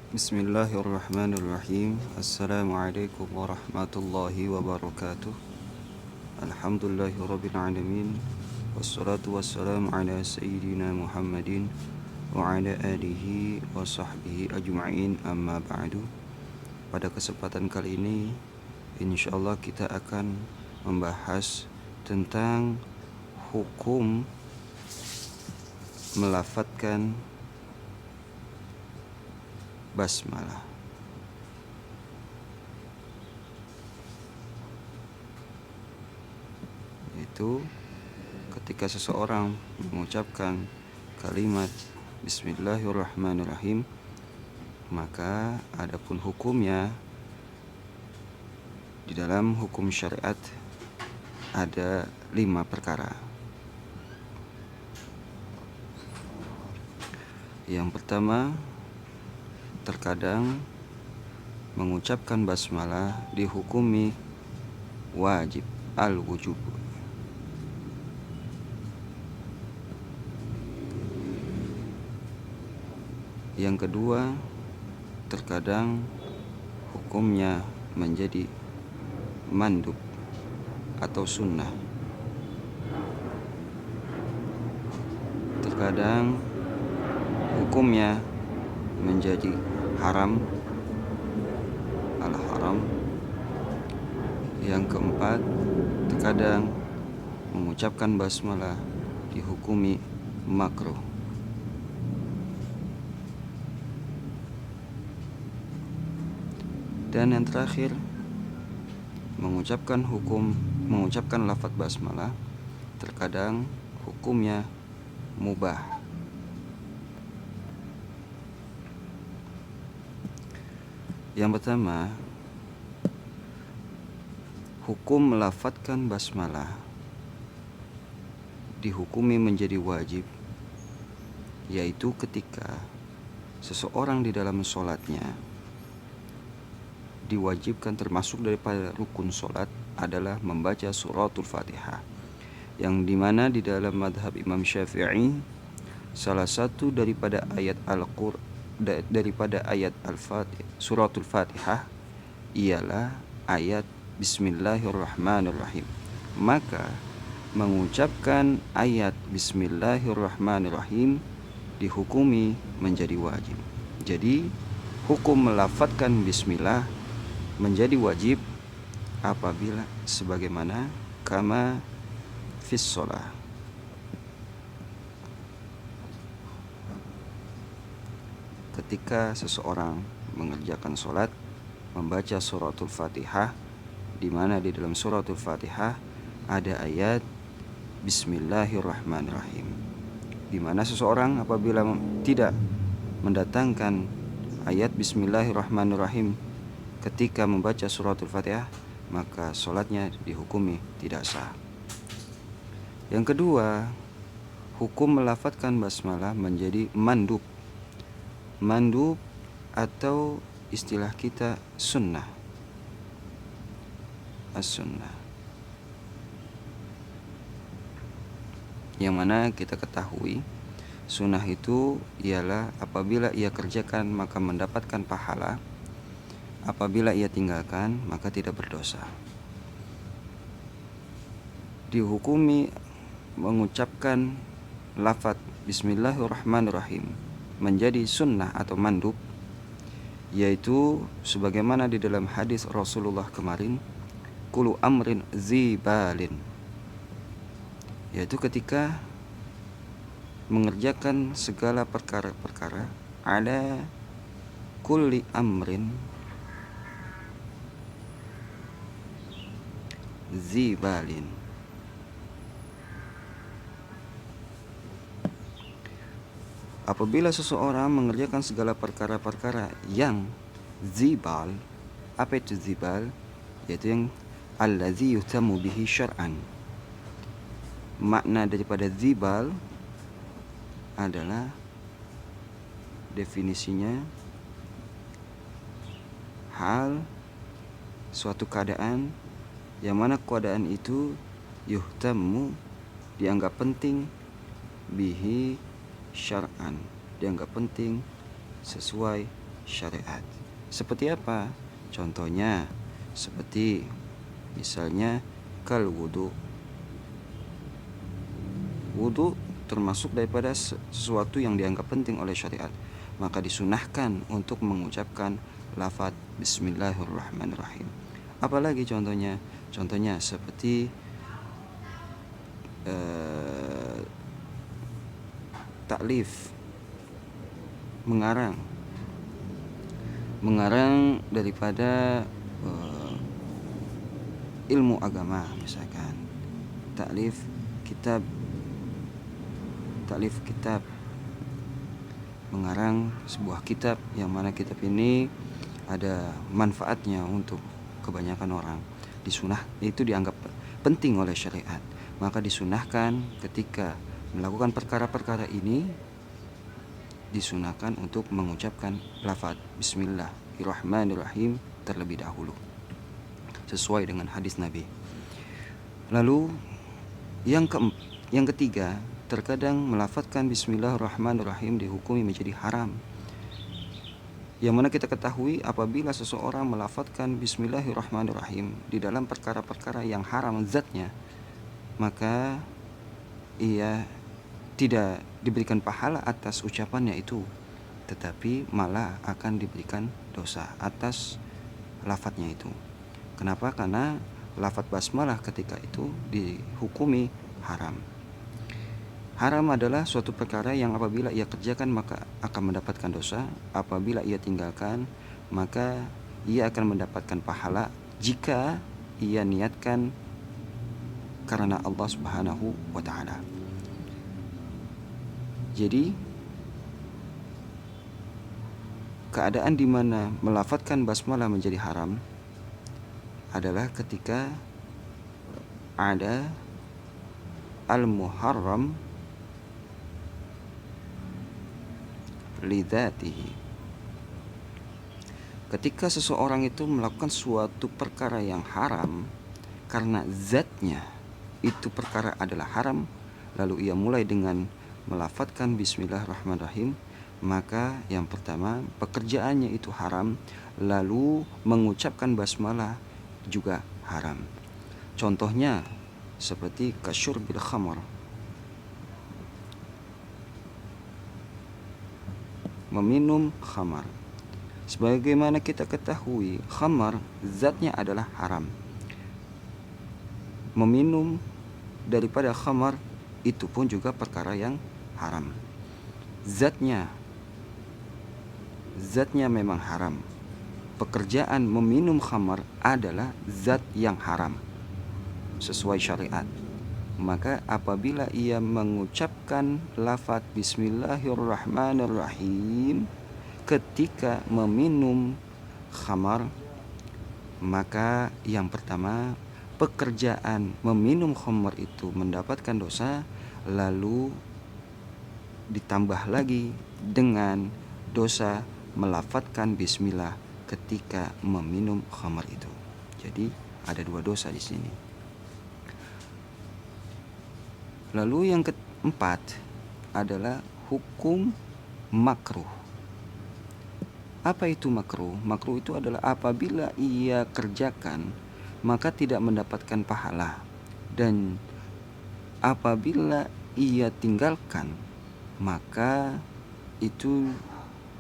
Bismillahirrahmanirrahim. Assalamualaikum warahmatullahi wabarakatuh. Alhamdulillahirabbil alamin. Wassalatu wassalamu ala sayyidina Muhammadin wa ala alihi wa sahbihi ajma'in, amma ba'du. Pada kesempatan kali ini insyaallah kita akan membahas tentang hukum melafadzkan basmalah. Itu ketika seseorang mengucapkan kalimat Bismillahirrahmanirrahim, maka adapun hukumnya di dalam hukum syariat ada 5 perkara. Yang pertama, terkadang mengucapkan basmalah dihukumi wajib al-wujub. Yang kedua, terkadang hukumnya menjadi mandub atau sunnah. Terkadang hukumnya menjadi haram, al-haram. Yang keempat, terkadang mengucapkan basmalah dihukumi makruh. Dan yang terakhir, mengucapkan lafaz basmalah terkadang hukumnya mubah. Yang pertama, hukum melafadzkan basmalah dihukumi menjadi wajib, yaitu ketika seseorang di dalam sholatnya diwajibkan, termasuk daripada rukun sholat adalah membaca suratul Fatihah, yang dimana di dalam madhab Imam Syafi'i salah satu daripada ayat suratul Fatihah ialah ayat Bismillahirrahmanirrahim. Maka mengucapkan ayat Bismillahirrahmanirrahim dihukumi menjadi wajib. Jadi hukum melafadzkan bismillah menjadi wajib apabila sebagaimana kama fis shalah. Ketika seseorang mengerjakan sholat, membaca suratul Fatihah, di mana di dalam suratul Fatihah ada ayat Bismillahirrahmanirrahim, di mana seseorang apabila tidak mendatangkan ayat Bismillahirrahmanirrahim ketika membaca suratul Fatihah, maka sholatnya dihukumi tidak sah. Yang kedua, hukum melafadzkan basmalah menjadi mandub atau istilah kita sunnah, as-sunnah, yang mana kita ketahui sunnah itu ialah apabila ia kerjakan maka mendapatkan pahala, apabila ia tinggalkan maka tidak berdosa. Dihukumi mengucapkan lafaz Bismillahirrahmanirrahim menjadi sunnah atau mandub, yaitu sebagaimana di dalam hadis Rasulullah kemarin, kulu amrin zibalin, yaitu ketika mengerjakan segala perkara-perkara, ada kulli amrin zibalin. Apabila seseorang mengerjakan segala perkara-perkara yang zibal, apa itu zibal? Yaitu yang allazi yutamu bihi syar'an. Makna daripada zibal adalah definisinya hal, suatu keadaan yang mana keadaan itu yuhtamu, dianggap penting, bihi syar'an, dianggap penting sesuai syariat. Seperti apa? Contohnya seperti misalnya kal wudu. Wudu termasuk daripada sesuatu yang dianggap penting oleh syariat, maka disunahkan untuk mengucapkan lafaz bismillahirrahmanirrahim. Apalagi contohnya? Contohnya seperti taklif, mengarang daripada ilmu agama, misalkan taklif kitab, mengarang sebuah kitab yang mana kitab ini ada manfaatnya untuk kebanyakan orang. Itu dianggap penting oleh syariat, maka disunahkan ketika melakukan perkara-perkara ini, disunahkan untuk mengucapkan lafaz bismillahirrahmanirrahim terlebih dahulu, sesuai dengan hadis Nabi. Lalu yang ketiga, terkadang melafazkan bismillahirrahmanirrahim dihukumi menjadi haram. Yang mana kita ketahui apabila seseorang melafazkan bismillahirrahmanirrahim di dalam perkara-perkara yang haram zatnya, maka ia tidak diberikan pahala atas ucapannya itu, tetapi malah akan diberikan dosa atas lafadznya itu. Kenapa? Karena lafadz basmalah ketika itu dihukumi haram. Haram adalah suatu perkara yang apabila ia kerjakan maka akan mendapatkan dosa, apabila ia tinggalkan maka ia akan mendapatkan pahala jika ia niatkan karena Allah Subhanahu wa ta'ala. Jadi keadaan di mana melafadzkan basmalah menjadi haram adalah ketika ada al-muharram lidzatihi. Ketika seseorang itu melakukan suatu perkara yang haram karena zatnya itu perkara adalah haram, lalu ia mulai dengan melafadzkan bismillahirrahmanirrahim, maka yang pertama pekerjaannya itu haram, lalu mengucapkan basmalah juga haram. Contohnya seperti kasyurbil khamar, meminum khamar. Sebagaimana kita ketahui, khamar zatnya adalah haram. Meminum daripada khamar itu pun juga perkara yang haram. Zatnya memang haram. Pekerjaan meminum khamar adalah zat yang haram sesuai syariat. Maka apabila ia mengucapkan lafaz bismillahirrahmanirrahim ketika meminum khamar, maka yang pertama pekerjaan meminum khamar itu mendapatkan dosa, lalu ditambah lagi dengan dosa melafadzkan bismillah ketika meminum khamar itu. Jadi ada dua dosa di sini. Lalu yang keempat adalah hukum makruh. Apa itu makruh? Makruh itu adalah apabila ia kerjakan maka tidak mendapatkan pahala, dan apabila ia tinggalkan maka itu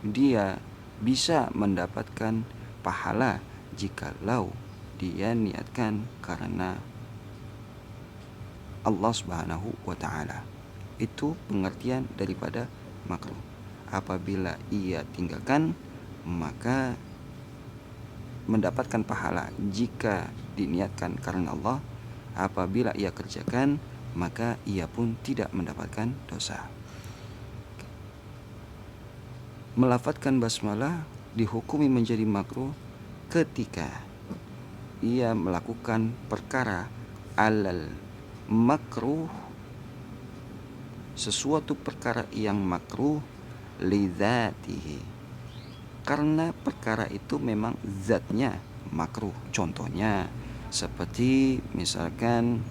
dia bisa mendapatkan pahala jikalau dia niatkan karena Allah Subhanahu wa ta'ala. Itu pengertian daripada makruh. Apabila ia tinggalkan maka mendapatkan pahala jika diniatkan karena Allah. Apabila ia kerjakan maka ia pun tidak mendapatkan dosa. Melafadzkan basmalah dihukumi menjadi makruh ketika ia melakukan perkara alal makruh, sesuatu perkara yang makruh lidzatihi, karena perkara itu memang zatnya makruh. Contohnya seperti misalkan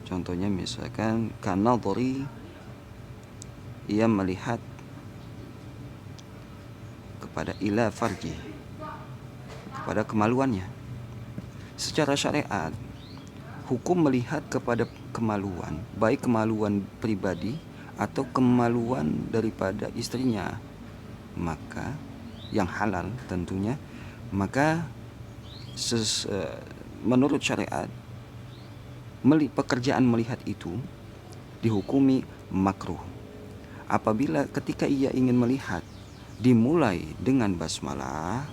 Contohnya misalkan kanadhari, ia melihat kepada ila farji, kepada kemaluannya. Secara syariat, hukum melihat kepada kemaluan, baik kemaluan pribadi atau kemaluan daripada istrinya, maka yang halal tentunya, maka menurut syariat pekerjaan melihat itu dihukumi makruh. Apabila ketika ia ingin melihat dimulai dengan basmalah,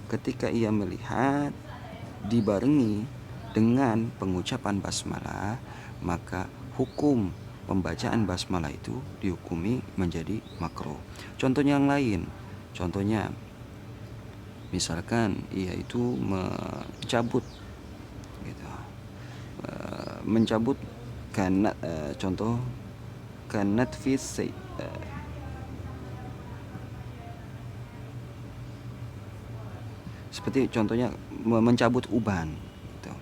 ketika ia melihat dibarengi dengan pengucapan basmalah, maka hukum pembacaan basmalah itu dihukumi menjadi makruh. Contohnya yang lain, contohnya misalkan ia itu mencabut gitu, mencabut karena contoh kanat fi seperti contohnya mencabut uban gitu.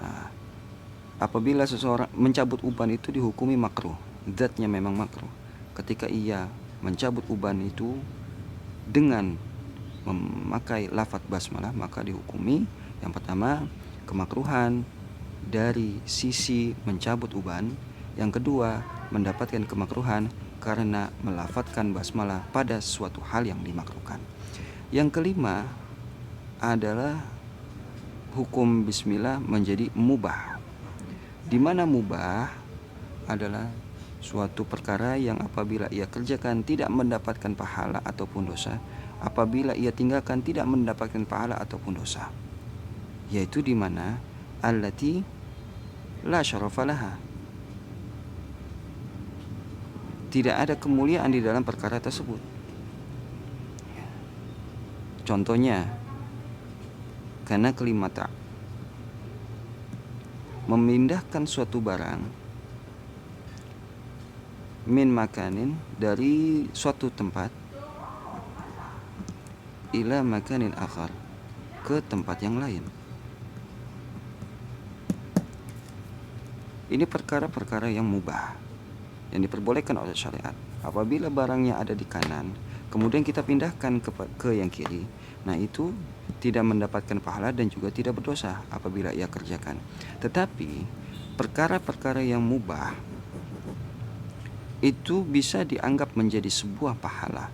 Nah, apabila seseorang mencabut uban itu dihukumi makruh, zatnya memang makruh. Ketika ia mencabut uban itu dengan memakai lafaz basmalah, maka dihukumi yang pertama kemakruhan dari sisi mencabut uban, yang kedua mendapatkan kemakruhan karena melafadzkan basmalah pada suatu hal yang dimakruhkan. Yang kelima adalah hukum bismillah menjadi mubah, di mana mubah adalah suatu perkara yang apabila ia kerjakan tidak mendapatkan pahala ataupun dosa, apabila ia tinggalkan tidak mendapatkan pahala ataupun dosa, yaitu di mana allati la syarafa laha, tidak ada kemuliaan di dalam perkara tersebut. Contohnya karena kelimata, memindahkan suatu barang min makanin, dari suatu tempat, ila makanin akhar, ke tempat yang lain. Ini perkara-perkara yang mubah, yang diperbolehkan oleh syariat. Apabila barangnya ada di kanan, kemudian kita pindahkan ke yang kiri, nah itu tidak mendapatkan pahala dan juga tidak berdosa apabila ia kerjakan. Tetapi perkara-perkara yang mubah itu bisa dianggap menjadi sebuah pahala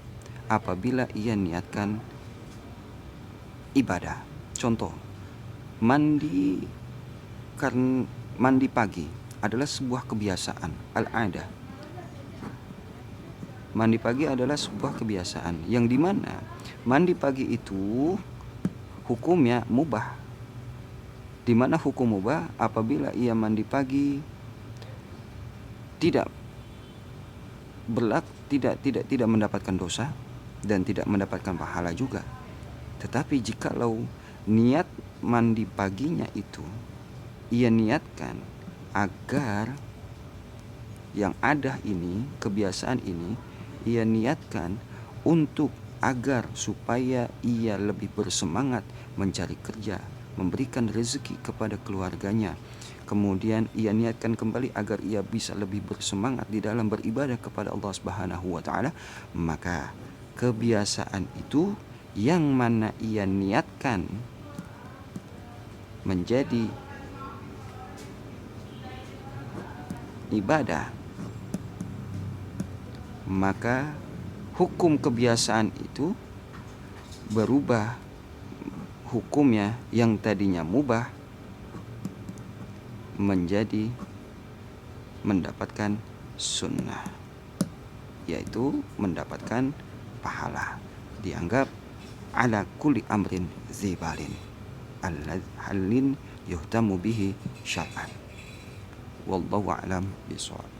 apabila ia niatkan ibadah. Contoh, mandi pagi adalah sebuah kebiasaan, al-adah. Mandi pagi adalah sebuah kebiasaan yang dimana mandi pagi itu hukumnya mubah. Di mana hukum mubah apabila ia mandi pagi tidak mendapatkan dosa dan tidak mendapatkan pahala juga. Tetapi jikalau niat mandi paginya itu ia niatkan agar yang ada ini, kebiasaan ini, ia niatkan untuk agar supaya ia lebih bersemangat mencari kerja, memberikan rezeki kepada keluarganya. Kemudian ia niatkan kembali agar ia bisa lebih bersemangat di dalam beribadah kepada Allah Subhanahu wa taala, maka kebiasaan itu yang mana ia niatkan menjadi ibadah, maka hukum kebiasaan itu berubah, hukumnya yang tadinya mubah menjadi mendapatkan sunnah, yaitu mendapatkan pahala. Dianggap ala kulli amrin zibalin halin yuhtamu bihi syar'an. Wallahu a'lam bishawab.